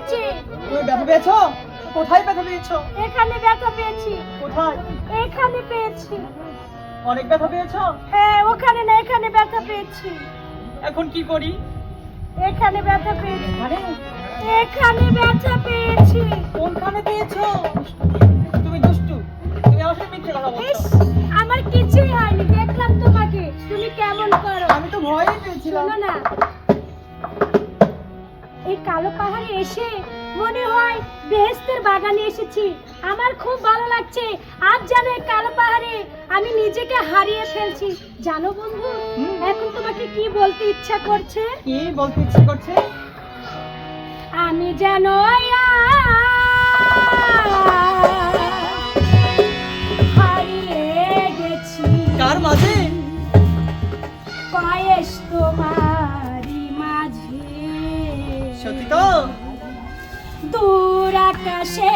পেয়েছি। তুমি ব্যথা পেয়েছো? কোথায় ব্যথা পেয়েছো? এখানে ব্যথা পেয়েছি। কোথায়? এখানে পেয়েছি। অনেক ব্যথা পেয়েছো? হ্যাঁ, ওখানে না, এখানে ব্যথা পেয়েছি। এখন কি করি? এখানে ব্যথা পেয়েছি। আরে এখানে ব্যথা পেয়েছি। কোনখানে পেয়েছো? তুমি দুষ্টু, তুমি আমার সাথে মিথ্যে কথা ইস, বলছো। আমার কিছুই হয়নি, দেখলাম তোমাকে তুমি কেমন করো। আমি তো ভয়ই পেয়েছিলাম। শোনো না, এই কালো পাহাড়ে এসে মনে হয় বেহেশতের বাগানে এসেছি। আমার খুব ভালো লাগছে। আজ জানো এই কালো পাহাড়ে আমি নিজেকে হারিয়ে ফেলছি। জানো বন্ধু, এখন তোমাকে কি বলতে ইচ্ছা করছে? কি বলতে ইচ্ছে করছে? আমি যেন হারিয়ে গেছি। কার মাঝে? পায়েস তোমারই মাঝে। সত্যি তো? দূর আকাশে